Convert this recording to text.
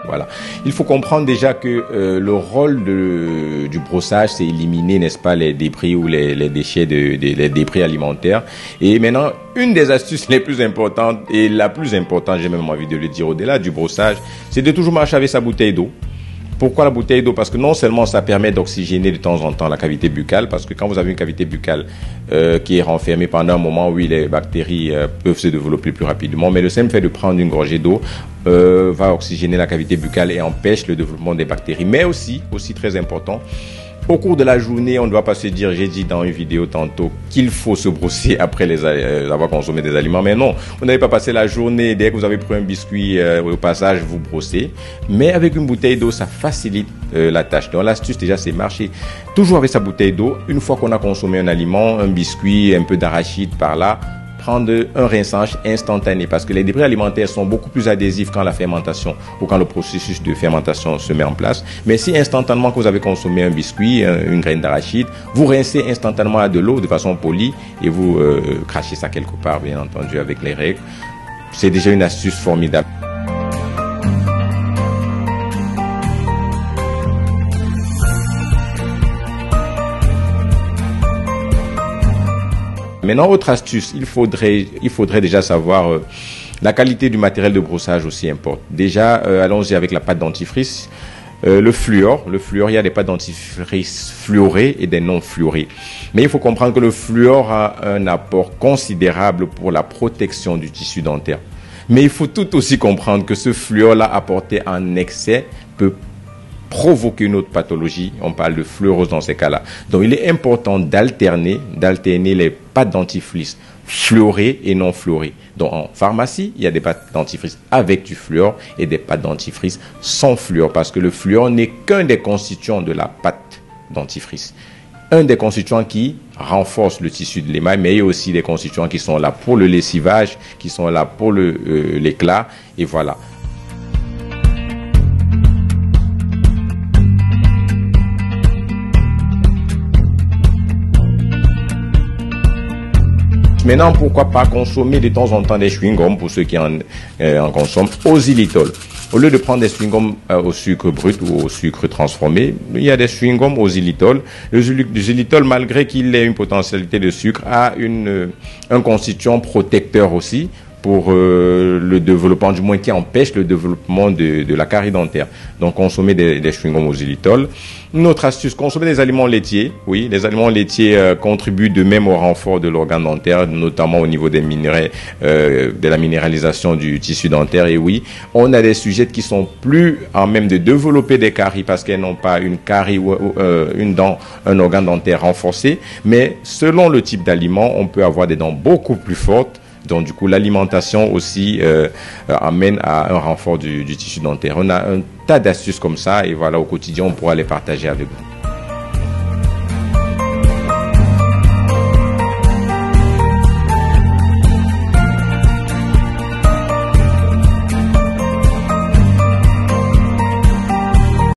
Voilà. Il faut comprendre déjà que le rôle du brossage, c'est éliminer, n'est-ce pas, les débris ou les déchets, les débris alimentaires. Et maintenant, une des astuces les plus importantes et la plus importante, j'ai même envie de le dire au-delà du brossage, c'est de toujours marcher avec sa bouteille d'eau. Pourquoi la bouteille d'eau? Parce que non seulement ça permet d'oxygéner de temps en temps la cavité buccale, parce que quand vous avez une cavité buccale qui est renfermée pendant un moment, oui, les bactéries peuvent se développer plus rapidement, mais le simple fait de prendre une gorgée d'eau va oxygéner la cavité buccale et empêche le développement des bactéries. Mais aussi très important, au cours de la journée, on ne doit pas se dire, j'ai dit dans une vidéo tantôt, qu'il faut se brosser après avoir consommé des aliments. Mais non, vous n'allez pas passer la journée, dès que vous avez pris un biscuit au passage, vous brossez. Mais avec une bouteille d'eau, ça facilite la tâche. Donc l'astuce déjà, c'est marcher toujours avec sa bouteille d'eau. Une fois qu'on a consommé un aliment, un biscuit, un peu d'arachide par là, prendre un rinçage instantané parce que les débris alimentaires sont beaucoup plus adhésifs quand la fermentation ou quand le processus de fermentation se met en place. Mais si instantanément que vous avez consommé un biscuit, une graine d'arachide, vous rincez instantanément à de l'eau de façon polie et vous crachez ça quelque part, bien entendu, avec les règles. C'est déjà une astuce formidable. Maintenant, autre astuce, il faudrait déjà savoir la qualité du matériel de brossage aussi importe. Déjà, allons-y avec la pâte dentifrice. Le fluor, il y a des pâtes dentifrice fluorées et des non fluorées. Mais il faut comprendre que le fluor a un apport considérable pour la protection du tissu dentaire. Mais il faut tout aussi comprendre que ce fluor-là apporté en excès peut provoquer une autre pathologie, on parle de fluorose dans ces cas-là. Donc il est important d'alterner les pâtes dentifrice fluorées et non fluorées. Donc en pharmacie, il y a des pâtes dentifrice avec du fluor et des pâtes dentifrice sans fluor parce que le fluor n'est qu'un des constituants de la pâte dentifrice. Un des constituants qui renforce le tissu de l'émail, mais il y a aussi des constituants qui sont là pour le lessivage, qui sont là pour l'éclat, et voilà. Maintenant, pourquoi pas consommer de temps en temps des chewing-gums pour ceux qui en consomment au xylitol. Au lieu de prendre des chewing-gums au sucre brut ou au sucre transformé, il y a des chewing-gums au xylitol. Le xylitol, malgré qu'il ait une potentialité de sucre, a un constituant protecteur aussi pour le développement, du moins qui empêche le développement de la carie dentaire. Donc consommer des chewing-gums au xylitol. Une autre astuce, consommer des aliments laitiers. Oui, les aliments laitiers contribuent de même au renfort de l'organe dentaire, notamment au niveau des minéraux, de la minéralisation du tissu dentaire. Et oui, on a des sujets qui sont plus en même de développer des caries parce qu'elles n'ont pas une carie ou une dent, un organe dentaire renforcé. Mais selon le type d'aliment, on peut avoir des dents beaucoup plus fortes. Donc du coup, l'alimentation aussi amène à un renfort du tissu dentaire. On a un tas d'astuces comme ça et voilà, au quotidien, on pourra les partager avec vous.